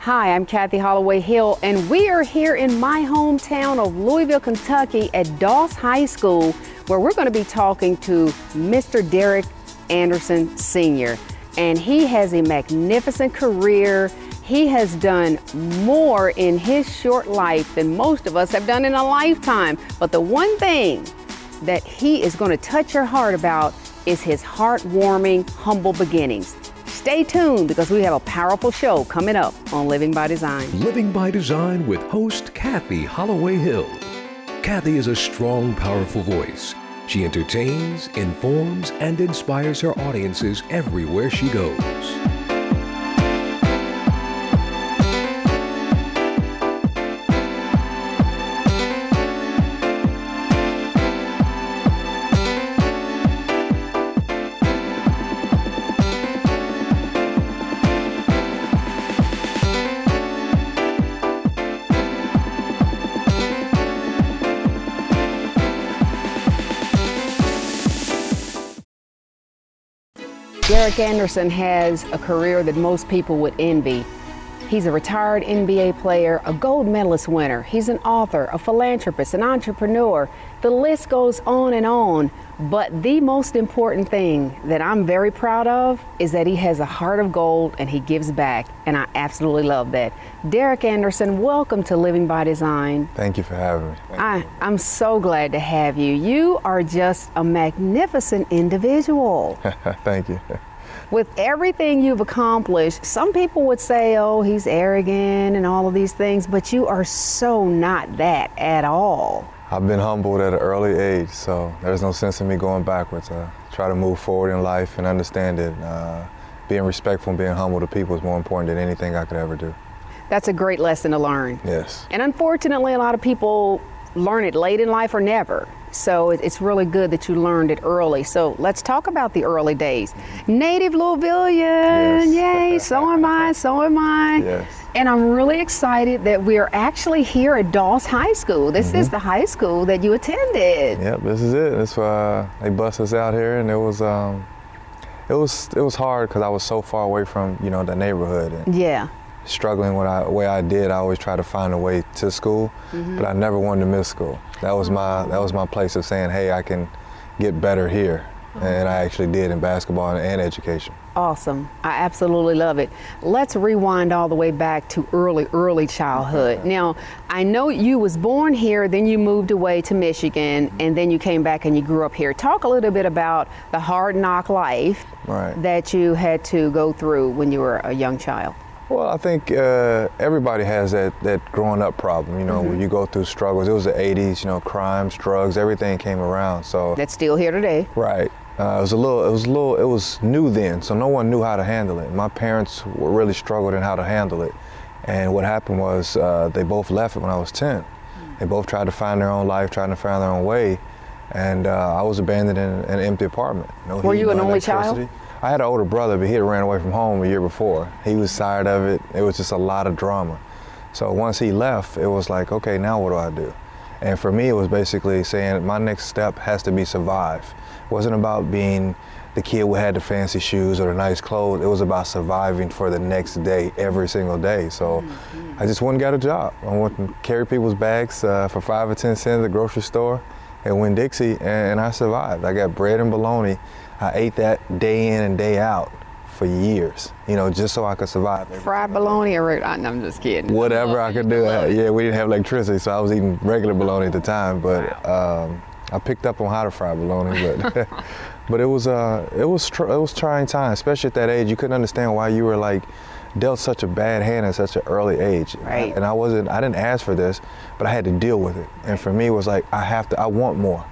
Hi, I'm Kathy Holloway Hill, and we are here in my hometown of Louisville, Kentucky at Doss High School, where we're going to be talking to Mr. Derek Anderson Sr. And he has a magnificent career. He has done more in his short life than most of us have done in a lifetime. But the one thing that he is going to touch your heart about is his heartwarming, humble beginnings. Stay tuned because we have a powerful show coming up on Living by Design. Living by Design with host Kathy Holloway Hill. Kathy is a strong, powerful voice. She entertains, informs, and inspires her audiences everywhere she goes. Derek Anderson has a career that most people would envy. He's a retired NBA player, a gold medalist winner. He's an author, a philanthropist, an entrepreneur. The list goes on and on. But the most important thing that I'm very proud of is that he has a heart of gold and he gives back. And I absolutely love that. Derek Anderson, welcome to Living by Design. Thank you for having me. I'm so glad to have you. You are just a magnificent individual. Thank you. With everything you've accomplished, some people would say, oh, he's arrogant and all of these things, but you are so not that at all. I've been humbled at an early age, so there's no sense in me going backwards. I try to move forward in life and understand that being respectful and being humble to people is more important than anything I could ever do. That's a great lesson to learn. Yes. And unfortunately, a lot of people learn it late in life or never. So it's really good that you learned it early. So let's talk about the early days. Native Louisvillian, yes. Yay, so am I, so am I. Yes. And I'm really excited that we're actually here at Doss High School. This is the high school that you attended. Yep, this is it. That's why they bust us out here, and it was hard because I was so far away from the neighborhood. And yeah. Struggling with the way I did, I always try to find a way to school, but I never wanted to miss school. That was my place of saying, hey, I can get better here, and I actually did in basketball and education. Awesome. I absolutely love it. Let's rewind all the way back to early childhood. Now, I know you was born here, then you moved away to Michigan, and then you came back and you grew up here. Talk a little bit about the hard knock life that you had to go through when you were a young child. Well, I think everybody has that growing up problem, when you go through struggles. It was the 80s, crimes, drugs, everything came around. So that's still here today. Right. It was new then, so no one knew how to handle it. My parents were really struggled in how to handle it. And what happened was they both left it when I was 10. They both tried to find their own life, trying to find their own way. And I was abandoned in an empty apartment. Were you an only child? I had an older brother, but he had ran away from home a year before. He was tired of it. It was just a lot of drama. So once he left, it was like, okay, now what do I do? And for me, it was basically saying my next step has to be survive. It wasn't about being the kid who had the fancy shoes or the nice clothes. It was about surviving for the next day, every single day. So I just went and got a job. I went and carried people's bags for 5 or 10 cents at the grocery store at Winn-Dixie, and I survived. I got bread and bologna. I ate that day in and day out for years, just so I could survive. Fried bologna or I'm just kidding. Whatever I could do. Yeah, we didn't have electricity, so I was eating regular bologna at the time. But I picked up on how to fry bologna. But but it was trying time, especially at that age. You couldn't understand why you were dealt such a bad hand at such an early age. Right. And I didn't ask for this, but I had to deal with it. And for me, it was like I want more.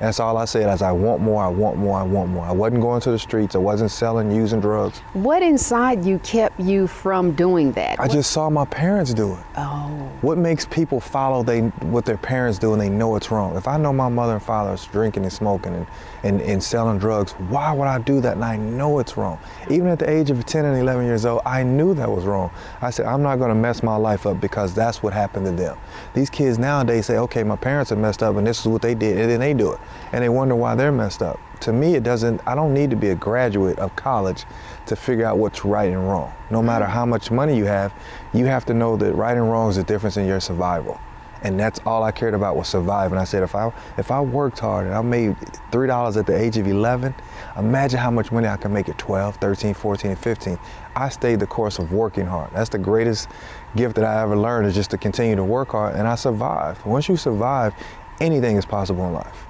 That's all I said, is I want more, I want more, I want more. I wasn't going to the streets, I wasn't selling, using drugs. What inside you kept you from doing that? I just saw my parents do it. Oh. What makes people follow what their parents do and they know it's wrong? If I know my mother and father is drinking and smoking and selling drugs, why would I do that? And I know it's wrong. Even at the age of 10 and 11 years old, I knew that was wrong. I said, I'm not gonna mess my life up because that's what happened to them. These kids nowadays say, okay, my parents are messed up and this is what they did, and then they do it. And they wonder why they're messed up. to me, I don't need to be a graduate of college to figure out what's right and wrong. No matter how much money you have to know that right and wrong is the difference in your survival. And that's all I cared about was surviving. I said, if I worked hard and I made $3 at the age of 11, imagine how much money I can make at 12, 13, 14, and 15. I stayed the course of working hard. That's the greatest gift that I ever learned, is just to continue to work hard, and I survived. Once you survive, anything is possible in life.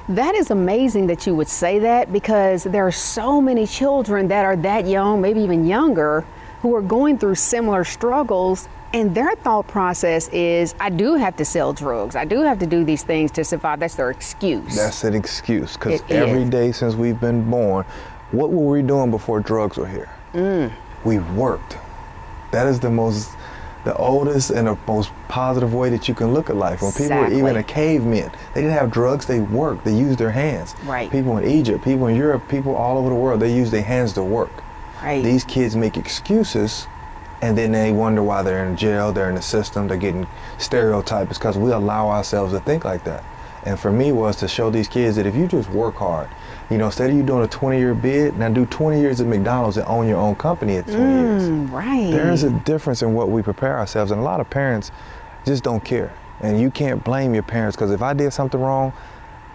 That is amazing that you would say that, because there are so many children that are that young, maybe even younger, who are going through similar struggles, and their thought process is, I do have to sell drugs. I do have to do these things to survive. That's their excuse. That's an excuse, because every day since we've been born, what were we doing before drugs were here? We worked. That is the oldest and the most positive way that you can look at life. When people were even a cavemen, they didn't have drugs, they worked, they used their hands. Right. People in Egypt, people in Europe, people all over the world, they use their hands to work. Right. These kids make excuses, and then they wonder why they're in jail, they're in the system, they're getting stereotyped. It's because we allow ourselves to think like that. And for me was to show these kids that if you just work hard, instead of you doing a 20-year bid, now do 20 years at McDonald's and own your own company at 20 years. Right. There's a difference in what we prepare ourselves, and a lot of parents just don't care. And you can't blame your parents, because if I did something wrong,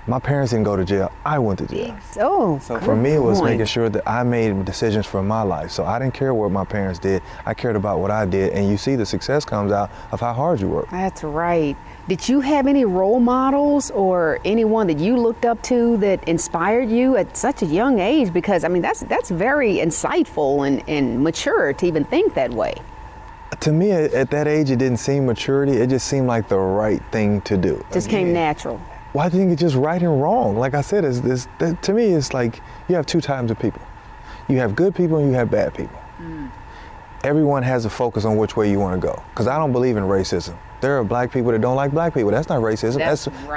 my parents didn't go to jail, I went to jail. So for me, it was making sure that I made decisions for my life. So I didn't care what my parents did, I cared about what I did, and you see the success comes out of how hard you work. That's right. Did you have any role models or anyone that you looked up to that inspired you at such a young age? Because, I mean, that's very insightful and mature to even think that way. To me, at that age, it didn't seem maturity. It just seemed like the right thing to do. Just came natural. Well, I think it's just right and wrong. Like I said, to me, it's like you have two types of people. You have good people and you have bad people. Everyone has a focus on which way you want to go. Because I don't believe in racism. There are black people that don't like black people. That's not racism.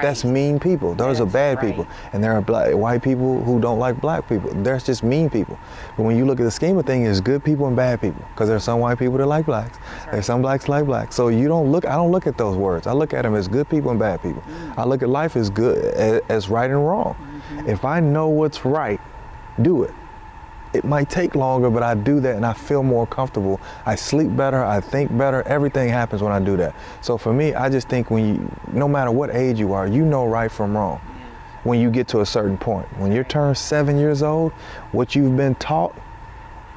That's mean people. Those are bad people. And there are white people who don't like black people. There's just mean people. But when you look at the scheme of things, there's good people and bad people. Because there's some white people that like blacks. There's some blacks that like blacks. So I don't look at those words. I look at them as good people and bad people. I look at life as good, as right and wrong. If I know what's right, do it. It might take longer, but I do that and I feel more comfortable. I sleep better, I think better, everything happens when I do that. So for me, I just think no matter what age you are, you know right from wrong when you get to a certain point. When you turn 7 years old, what you've been taught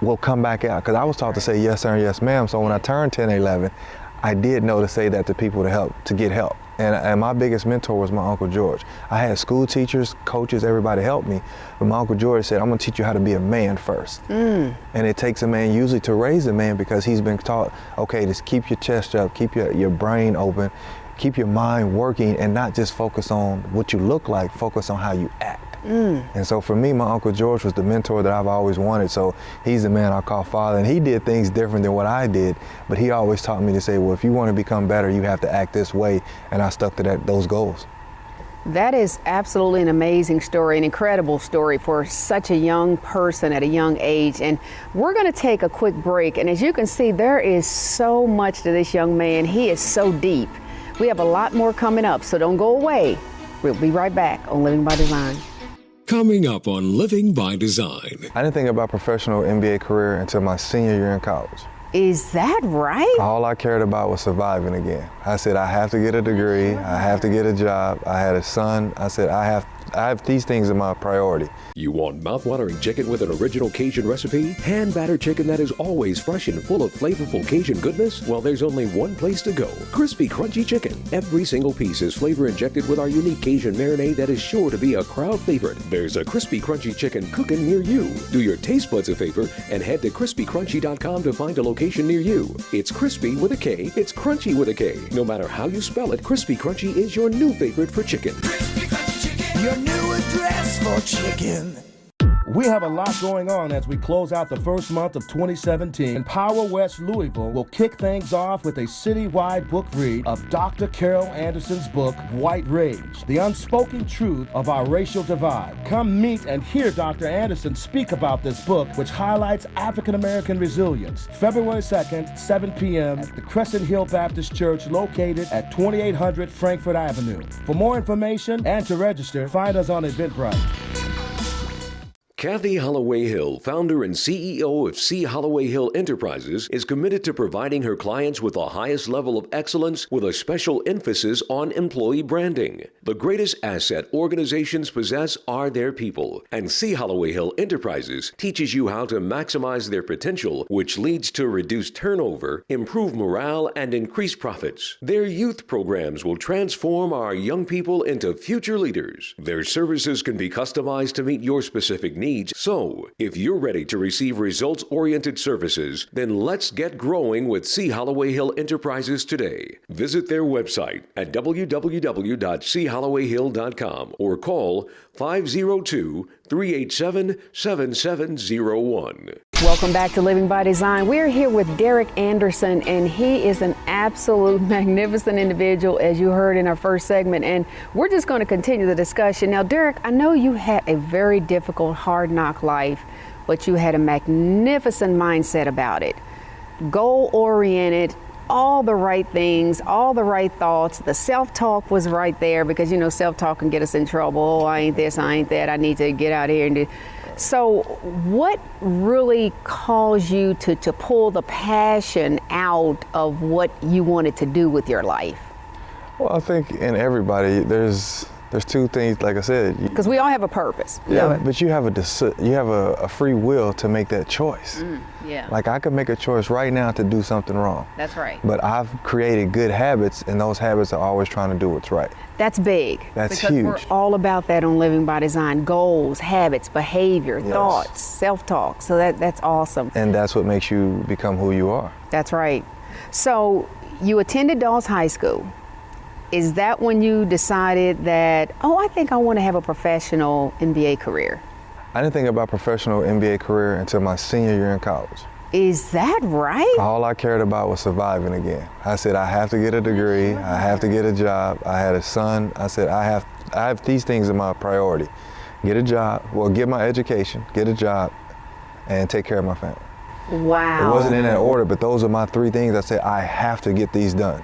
will come back out. Because I was taught to say yes sir and yes ma'am, so when I turned 10, 11, I did know to say that to people to get help. And my biggest mentor was my Uncle George. I had school teachers, coaches, everybody helped me. But my Uncle George said, I'm gonna teach you how to be a man first. And it takes a man usually to raise a man, because he's been taught, okay, just keep your chest up, keep your brain open, keep your mind working, and not just focus on what you look like, focus on how you act. And so for me, my Uncle George was the mentor that I've always wanted. So he's the man I call father, and he did things different than what I did, but he always taught me to say, well, if you want to become better, you have to act this way, and I stuck to those goals. That is absolutely an amazing story, an incredible story for such a young person at a young age. And we're going to take a quick break, and as you can see, there is so much to this young man. He is so deep. We have a lot more coming up, so don't go away. We'll be right back on Living by Design. Coming up on Living by Design. I didn't think about professional MBA career until my senior year in college. Is that right? All I cared about was surviving again. I said, I have to get a degree, I have to get a job. I had a son. I said, I have these things in my priority. You want mouth-watering chicken with an original Cajun recipe? Hand-battered chicken that is always fresh and full of flavorful Cajun goodness? Well, there's only one place to go. Crispy Crunchy Chicken. Every single piece is flavor injected with our unique Cajun marinade that is sure to be a crowd favorite. There's a Crispy Crunchy Chicken cooking near you. Do your taste buds a favor and head to crispycrunchy.com to find a location near you. It's crispy with a K. It's crunchy with a K. No matter how you spell it, Crispy Crunchy is your new favorite for chicken. Crispy Crunchy Chicken, your new address for chicken. We have a lot going on as we close out the first month of 2017. Empower West Louisville will kick things off with a citywide book read of Dr. Carol Anderson's book, White Rage, The Unspoken Truth of Our Racial Divide. Come meet and hear Dr. Anderson speak about this book, which highlights African-American resilience. February 2nd, 7 p.m. at the Crescent Hill Baptist Church located at 2800 Frankfort Avenue. For more information and to register, find us on Eventbrite. Kathy Holloway Hill, founder and CEO of C. Holloway Hill Enterprises, is committed to providing her clients with the highest level of excellence with a special emphasis on employee branding. The greatest asset organizations possess are their people, and C. Holloway Hill Enterprises teaches you how to maximize their potential, which leads to reduced turnover, improve morale, and increase profits. Their youth programs will transform our young people into future leaders. Their services can be customized to meet your specific needs. So, if you're ready to receive results-oriented services, then let's get growing with C. Holloway Hill Enterprises today. Visit their website at www.chollowayhill.com or call 502-387-7701. Welcome back to Living by Design. We're here with Derek Anderson, and he is an absolute magnificent individual, as you heard in our first segment, and we're just going to continue the discussion. Now, Derek, I know you had a very difficult, hard knock life, but you had a magnificent mindset about it. Goal-oriented, all the right things, all the right thoughts. The self-talk was right there because, you know, self-talk can get us in trouble. Oh, I ain't this, I ain't that. I need to get out here and do. So what really caused you to pull the passion out of what you wanted to do with your life? Well, I think in everybody, there's two things, like I said. Because we all have a purpose. Yeah, but you have a free will to make that choice. Yeah. Like I could make a choice right now to do something wrong. That's right. But I've created good habits, and those habits are always trying to do what's right. That's big. That's because huge. We're all about that on Living by Design. Goals, habits, behavior, Yes. thoughts, self-talk. So that's awesome. And that's what makes you become who you are. That's right. So you attended Dawes High School. Is that when you decided that, oh, I think I want to have a professional MBA career? I didn't think about professional MBA career until my senior year in college. Is that right? All I cared about was surviving again. I said, I have to get a degree. I have to get a job. I had a son. I said, I have these things in my priority. Get a job, well, get my education, get a job, and take care of my family. Wow. It wasn't in that order, but those are my three things. I said, I have to get these done.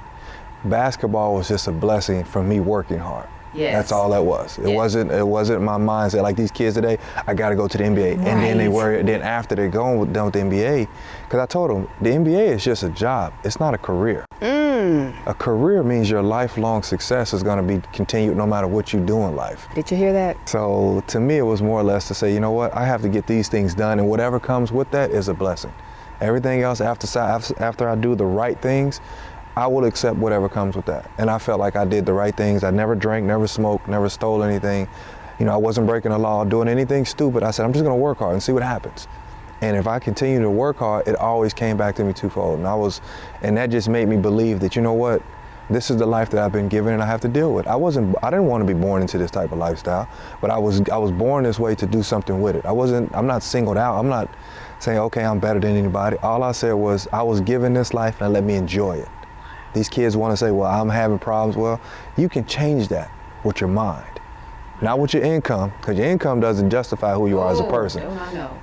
Basketball was just a blessing from me working hard. Yes. That's all that was. It wasn't my mindset like these kids today. I got to go to the NBA, and then they worry. Then after they're done with the NBA, because I told them the NBA is just a job. It's not a career. A career means your lifelong success is going to be continued no matter what you do in life. Did you hear that? So to me, it was more or less to say, you know what, I have to get these things done, and whatever comes with that is a blessing. Everything else after I do the right things, I will accept whatever comes with that. And I felt like I did the right things. I never drank, never smoked, never stole anything. You know, I wasn't breaking the law, doing anything stupid. I said, I'm just gonna work hard and see what happens. And if I continue to work hard, it always came back to me twofold. And that just made me believe that, you know what, this is the life that I've been given and I have to deal with. I didn't want to be born into this type of lifestyle, but I was born this way to do something with it. I'm not singled out. I'm not saying, okay, I'm better than anybody. All I said was, I was given this life and let me enjoy it. These kids want to say, well, I'm having problems. Well, you can change that with your mind, not with your income, because your income doesn't justify who you are as a person.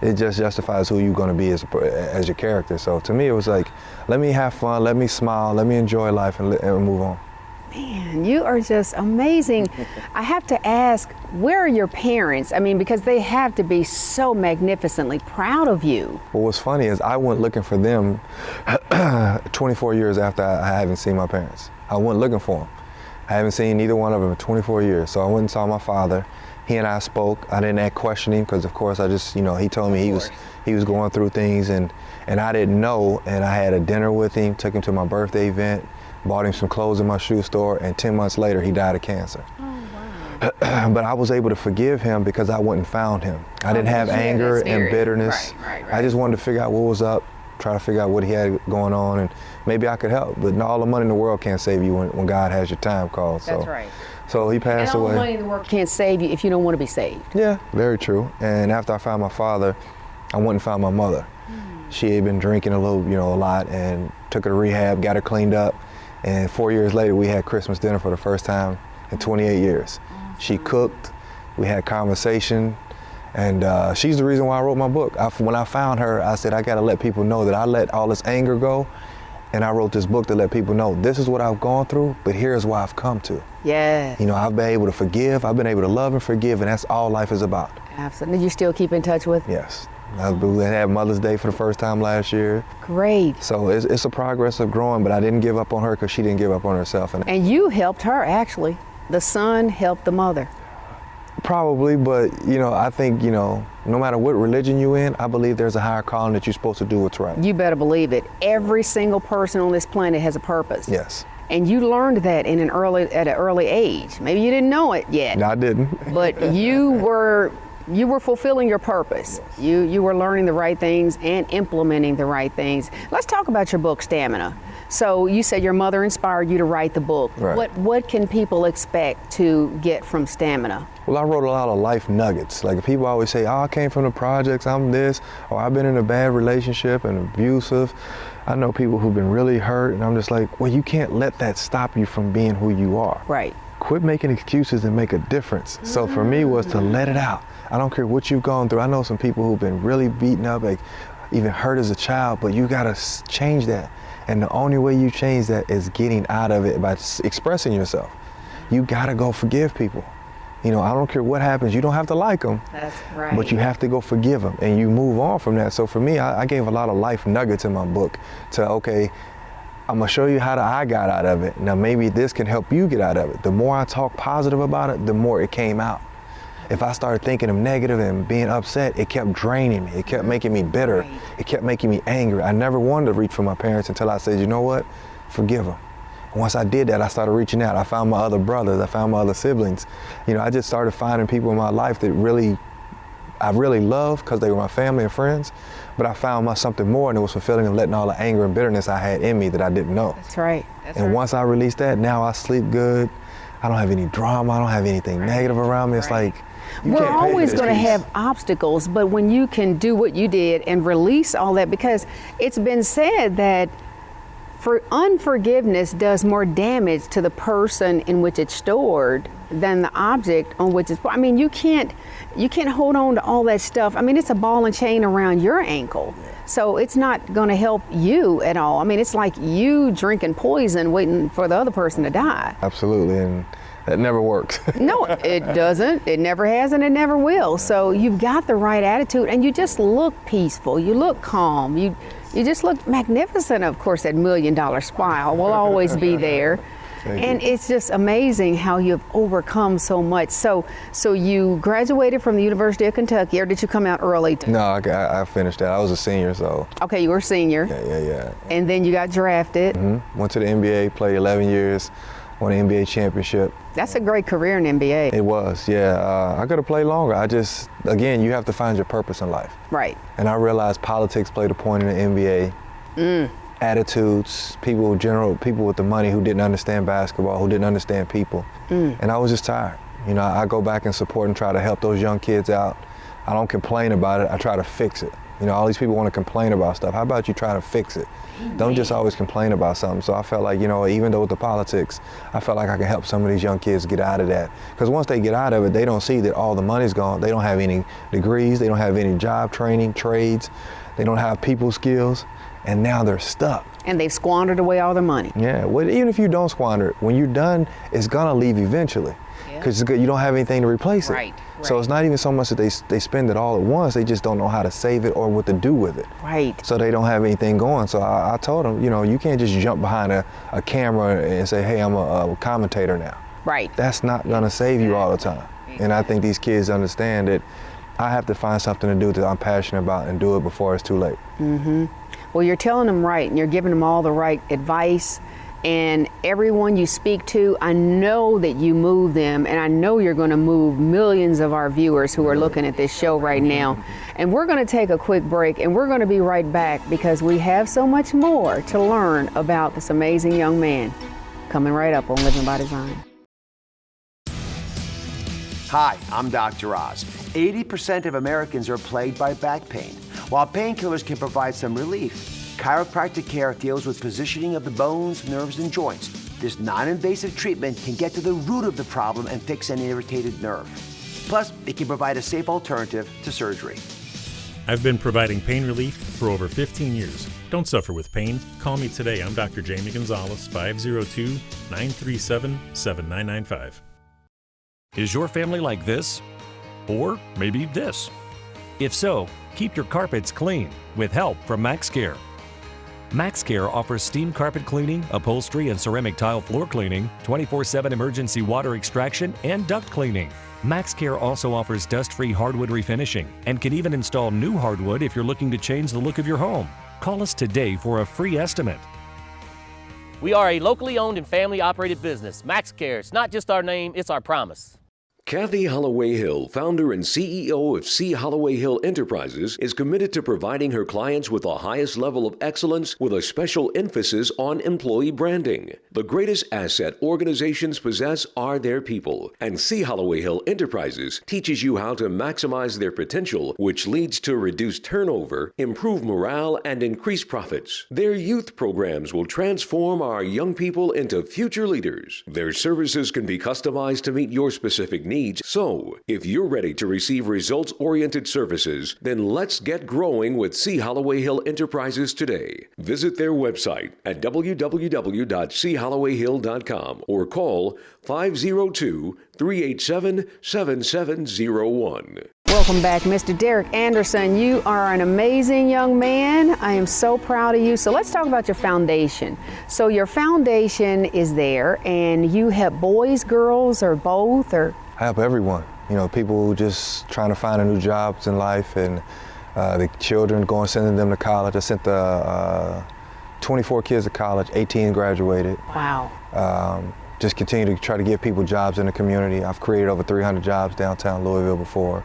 It just justifies who you're going to be as your character. So to me, it was like, let me have fun, let me smile, let me enjoy life, and move on. Man, you are just amazing. I have to ask, where are your parents? I mean, because they have to be so magnificently proud of you. Well, what's funny is I went looking for them 24 years after I haven't seen my parents. I went looking for them. I haven't seen neither one of them in 24 years. So I went and saw my father. He and I spoke. I didn't question him because, of course, I just, you know, he told me he was going through things and I didn't know. And I had a dinner with him, took him to my birthday event, bought him some clothes in my shoe store, and 10 months later, he died of cancer. Oh, wow. But I was able to forgive him because I went and found him. I didn't have anger and bitterness. Right. I just wanted to figure out what was up, try to figure out what he had going on, and maybe I could help. But all the money in the world can't save you when God has your time called. That's right. So he passed away. And all the money in the world can't save you if you don't want to be saved. Yeah, very true. And after I found my father, I went and found my mother. She had been drinking a lot, and took her to rehab, got her cleaned up. And 4 years later, we had Christmas dinner for the first time in 28 years. She cooked, we had conversation, and she's the reason why I wrote my book. When I found her, I said, I gotta let people know that I let all this anger go, And I wrote this book to let people know this is what I've gone through, but here's why I've come to. Yeah. You know, I've been able to forgive, I've been able to love and forgive, and that's all life is about. Absolutely. You still keep in touch with? Yes. We had Mother's Day for the first time last year. Great. So it's a progress of growing, but I didn't give up on her because she didn't give up on herself. And you helped her, actually. The son helped the mother. Probably, but I think, no matter what religion you're in, I believe there's a higher calling that you're supposed to do what's right. You better believe it. Every single person on this planet has a purpose. Yes. And you learned that at an early age. Maybe you didn't know it yet. No, I didn't. But you were fulfilling your purpose. Yes. You were learning the right things and implementing the right things. Let's talk about your book, Stamina. So you said your mother inspired you to write the book. Right. What can people expect to get from Stamina? Well, I wrote a lot of life nuggets. Like people always say, oh, I came from the projects, I'm this, or I've been in a bad relationship and abusive. I know people who've been really hurt, and I'm just like, well, you can't let that stop you from being who you are. Right. Quit making excuses and make a difference. So for me was to let it out. I don't care what you've gone through. I know some people who've been really beaten up, like even hurt as a child, but you gotta change that. And the only way you change that is getting out of it by expressing yourself. You gotta go forgive people. I don't care what happens. You don't have to like them. That's right. But you have to go forgive them, and you move on from that. So for me, I gave a lot of life nuggets in my book to, okay, I'm gonna show you how I got out of it. Now maybe this can help you get out of it. The more I talk positive about it, the more it came out. If I started thinking of negative and being upset, it kept draining me. It kept making me bitter. Right. It kept making me angry. I never wanted to reach for my parents until I said, you know what? Forgive them. Once I did that, I started reaching out. I found my other brothers. I found my other siblings. I just started finding people in my life that I really loved because they were my family and friends. But I found something more, and it was fulfilling and letting all the anger and bitterness I had in me that I didn't know. That's right. And once I released that, now I sleep good. I don't have any drama. I don't have anything negative around me. It's like, we're always going to have obstacles, but when you can do what you did and release all that, because it's been said that unforgiveness does more damage to the person in which it's stored than the object on which it's. I mean, you can't hold on to all that stuff. I mean, it's a ball and chain around your ankle, so it's not going to help you at all. I mean, it's like you drinking poison, waiting for the other person to die. Absolutely, and that never works. No, it doesn't. It never has, and it never will. So you've got the right attitude, and you just look peaceful. You look calm. You just look magnificent. Of course, that $1 million smile will always be there. And it's just amazing how you've overcome so much. So you graduated from the University of Kentucky, or did you come out early? No, I finished that. I was a senior, so. Okay, you were a senior. Yeah. And then you got drafted. Mm-hmm. Went to the NBA, played 11 years, won an NBA championship. That's a great career in NBA. It was, yeah. I could have played longer. Again, you have to find your purpose in life. Right. And I realized politics played a point in the NBA. Attitudes, people with the money who didn't understand basketball, who didn't understand people. And I was just tired. I go back and support and try to help those young kids out. I don't complain about it, I try to fix it. All these people want to complain about stuff. How about you try to fix it? Don't just always complain about something. So I felt like, even though with the politics, I felt like I could help some of these young kids get out of that. Because once they get out of it, they don't see that all the money's gone. They don't have any degrees, they don't have any job training, trades, they don't have people skills, and now they're stuck. And they've squandered away all their money. Yeah, well, even if you don't squander it, when you're done, it's gonna leave eventually. Because you don't have anything to replace it. Right. So it's not even so much that they spend it all at once, they just don't know how to save it or what to do with it. Right. So they don't have anything going. So I told them, you can't just jump behind a camera and say, hey, I'm a commentator now. Right. That's not gonna save you all the time. And I think these kids understand that I have to find something to do that I'm passionate about and do it before it's too late. Mm-hmm. Well, you're telling them right, and you're giving them all the right advice. And everyone you speak to, I know that you move them, and I know you're going to move millions of our viewers who are looking at this show right now. And we're going to take a quick break, and we're going to be right back because we have so much more to learn about this amazing young man. Coming right up on Living by Design. Hi, I'm Dr. Oz. 80% of Americans are plagued by back pain. While painkillers can provide some relief, chiropractic care deals with positioning of the bones, nerves, and joints. This non-invasive treatment can get to the root of the problem and fix an irritated nerve. Plus, it can provide a safe alternative to surgery. I've been providing pain relief for over 15 years. Don't suffer with pain. Call me today. I'm Dr. Jamie Gonzalez, 502-937-7995. Is your family like this? Or maybe this? If so, keep your carpets clean with help from MaxCare. MaxCare offers steam carpet cleaning, upholstery and ceramic tile floor cleaning, 24/7 emergency water extraction, and duct cleaning. MaxCare also offers dust-free hardwood refinishing and can even install new hardwood if you're looking to change the look of your home. Call us today for a free estimate. We are a locally owned and family-operated business. MaxCare, it's not just our name, it's our promise. Kathy Holloway Hill, founder and CEO of C. Holloway Hill Enterprises, is committed to providing her clients with the highest level of excellence with a special emphasis on employee branding. The greatest asset organizations possess are their people, and C. Holloway Hill Enterprises teaches you how to maximize their potential, which leads to reduced turnover, improve morale, and increase profits. Their youth programs will transform our young people into future leaders. Their services can be customized to meet your specific needs. So, if you're ready to receive results-oriented services, then let's get growing with C. Holloway Hill Enterprises today. Visit their website at www.chollowayhill.com or call 502-387-7701. Welcome back, Mr. Derek Anderson. You are an amazing young man. I am so proud of you. So let's talk about your foundation. So your foundation is there, and you help boys, girls, or both, or? I help everyone. You know, people who just trying to find a new jobs in life, and the children sending them to college. I sent 24 kids to college, 18 graduated. Wow. Just continue to try to give people jobs in the community. I've created over 300 jobs downtown Louisville before.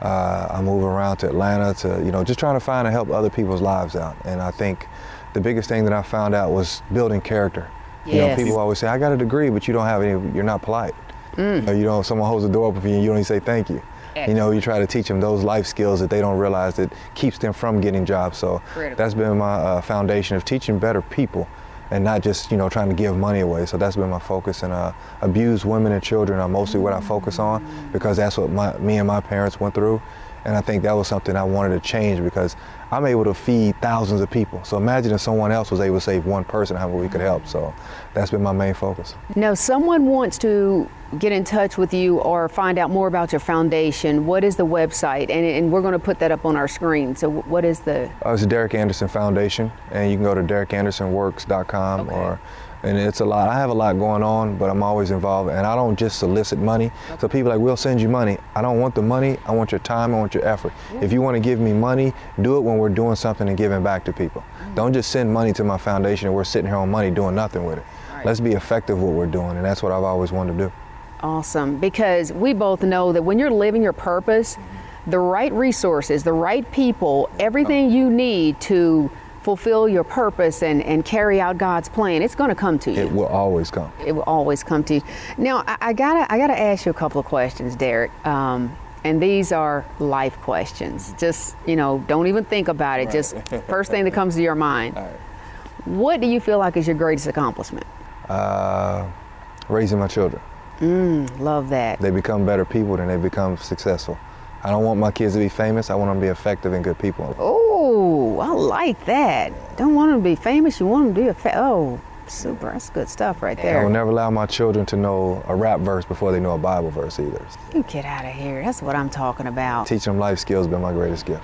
I move around to Atlanta to, just trying to find and help other people's lives out. And I think the biggest thing that I found out was building character. Yes. People always say, I got a degree, but you don't have any, you're not polite. Someone holds the door open for you and you don't even say thank you. You try to teach them those life skills that they don't realize that keeps them from getting jobs. So that's been my foundation of teaching better people and not just, trying to give money away. So that's been my focus. And abused women and children are mostly what I focus on because that's what me and my parents went through. And I think that was something I wanted to change because I'm able to feed thousands of people. So imagine if someone else was able to save one person, how we could help. So that's been my main focus. Now, someone wants to get in touch with you or find out more about your foundation. What is the website? And we're going to put that up on our screen. So what is the? It's the Derek Anderson Foundation, and you can go to DerekAndersonWorks.com and it's a lot. I have a lot going on, but I'm always involved, and I don't just solicit money. So people are like, we'll send you money. I don't want the money. I want your time. I want your effort. If you want to give me money, do it when we're doing something and giving back to people. Don't just send money to my foundation and we're sitting here on money doing nothing with it. Let's be effective what we're doing, and that's what I've always wanted to do. Awesome, because we both know that when you're living your purpose, the right resources, the right people, everything you need to fulfill your purpose and carry out God's plan, it's going to come to you. It will always come. It will always come to you. Now, I gotta ask you a couple of questions, Derek, and these are life questions. Just, don't even think about it. Just first thing that comes to your mind. What do you feel like is your greatest accomplishment? Raising my children. Love that. They become better people than they become successful. I don't want my kids to be famous. I want them to be effective and good people. Oh, I like that. Don't want them to be famous. You want them to be super. That's good stuff right there. I will never allow my children to know a rap verse before they know a Bible verse either. You get out of here. That's what I'm talking about. Teaching them life skills has been my greatest gift.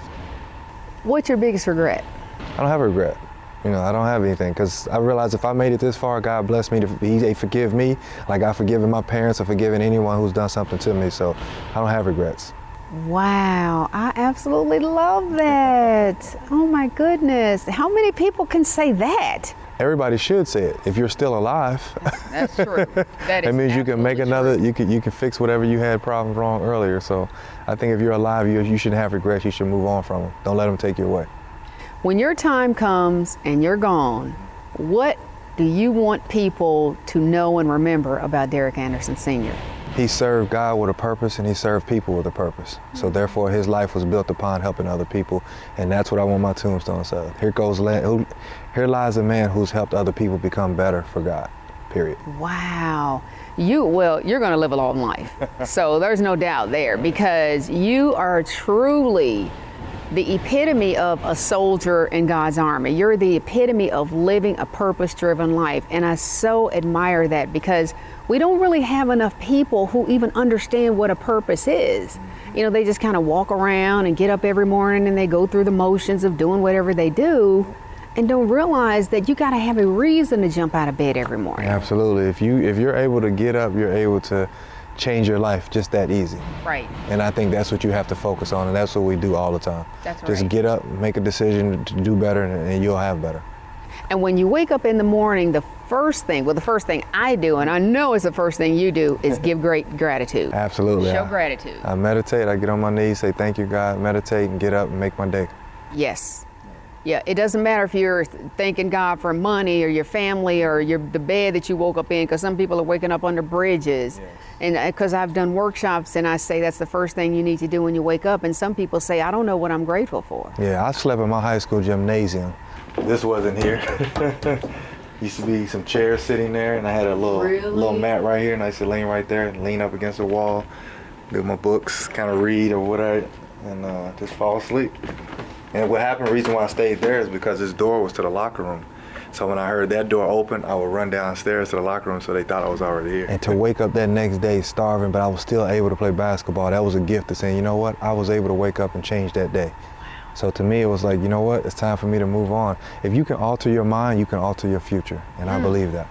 What's your biggest regret? I don't have a regret. I don't have anything because I realize if I made it this far, God bless me. He forgive me like I've forgiven my parents or forgiven anyone who's done something to me. So I don't have regrets. Wow, I absolutely love that. Oh my goodness. How many people can say that? Everybody should say it. If you're still alive. That's true. That means you can make another, you can fix whatever you had problems wrong earlier. So I think if you're alive, you shouldn't have regrets. You should move on from them. Don't let them take you away. When your time comes and you're gone, what do you want people to know and remember about Derek Anderson Sr.? He served God with a purpose and he served people with a purpose. So therefore his life was built upon helping other people, and that's what I want my tombstone to say. Here lies a man who's helped other people become better for God, period. Wow. You're going to live a long life. So there's no doubt there, because you are truly the epitome of a soldier in God's army. You're the epitome of living a purpose-driven life. And I so admire that, because we don't really have enough people who even understand what a purpose is. You know, they just kind of walk around and get up every morning and they go through the motions of doing whatever they do, and don't realize that you got to have a reason to jump out of bed every morning. Absolutely. If you're able to get up, you're able to change your life just that easy. Right. And I think that's what you have to focus on, and that's what we do all the time. That's right. Just get up, make a decision to do better, and you'll have better. And when you wake up in the morning, the first thing I do, and I know it's the first thing you do, is give great gratitude. Absolutely. Show gratitude. I meditate, I get on my knees, say thank you, God, meditate, and get up and make my day. Yes. Yeah, it doesn't matter if you're thanking God for money or your family or the bed that you woke up in, because some people are waking up under bridges. Yes. And because I've done workshops and I say that's the first thing you need to do when you wake up, and some people say, I don't know what I'm grateful for. Yeah, I slept in my high school gymnasium. This wasn't here. Used to be some chairs sitting there, and I had a little mat right here, and I used to lean right there and lean up against the wall, do my books, kind of read or whatever, and just fall asleep. And what happened, the reason why I stayed there is because this door was to the locker room. So when I heard that door open, I would run downstairs to the locker room, so they thought I was already here. And to wake up that next day starving, but I was still able to play basketball, that was a gift of saying, you know what, I was able to wake up and change that day. So to me, it was like, you know what, it's time for me to move on. If you can alter your mind, you can alter your future, and I believe that.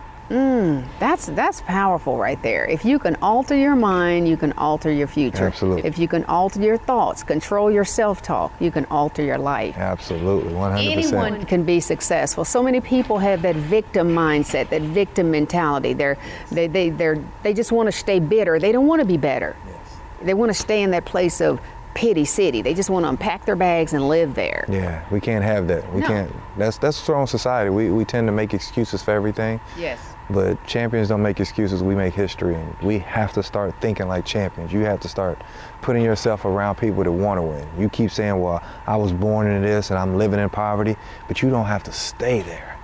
That's powerful right there. If you can alter your mind, you can alter your future. Absolutely. If you can alter your thoughts, control your self-talk, you can alter your life. Absolutely, 100%. Anyone can be successful. So many people have that victim mindset, that victim mentality. They just want to stay bitter. They don't want to be better. Yes. They want to stay in that place of pity city. They just want to unpack their bags and live there. Yeah, we can't have that. We can't. That's what's wrong with society. We tend to make excuses for everything. Yes. But champions don't make excuses, we make history, and we have to start thinking like champions. You have to start putting yourself around people that want to win. You keep saying, well, I was born into this and I'm living in poverty, but you don't have to stay there.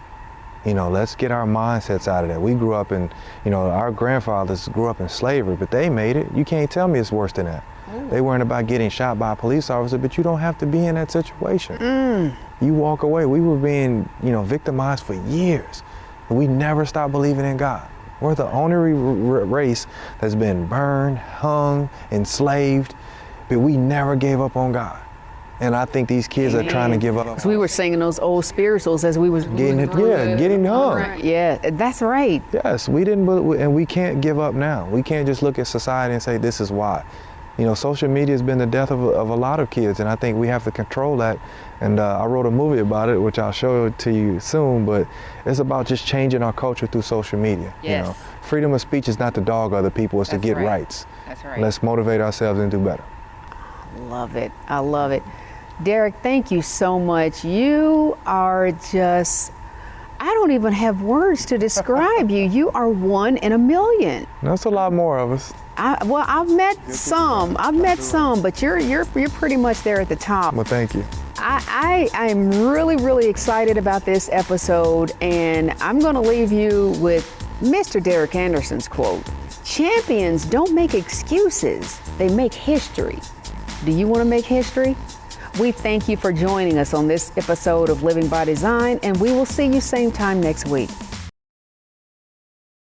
You know, let's get our mindsets out of that. We grew up in, our grandfathers grew up in slavery, but they made it. You can't tell me it's worse than that. They weren't about getting shot by a police officer, but you don't have to be in that situation. You walk away. We were being, victimized for years. We never stopped believing in God. We're the only race that's been burned, hung, enslaved, but we never gave up on God. And I think these kids are trying to give up. Because we were singing those old spirituals as we was getting hung. Right. Yeah, that's right. Yes, we didn't, and we can't give up now. We can't just look at society and say this is why. Social media has been the death of a lot of kids, and I think we have to control that. And I wrote a movie about it, which I'll show it to you soon, but it's about just changing our culture through social media. Yes. Freedom of speech is not to dog other people, it's to get rights. That's right. Let's motivate ourselves and do better. Love it. I love it. Derek, thank you so much. You are just, I don't even have words to describe you. You are one in a million. That's a lot more of us. I've met some, but you're pretty much there at the top. Well, thank you. I'm really, really excited about this episode, and I'm going to leave you with Mr. Derek Anderson's quote. Champions don't make excuses, they make history. Do you want to make history? We thank you for joining us on this episode of Living by Design, and we will see you same time next week.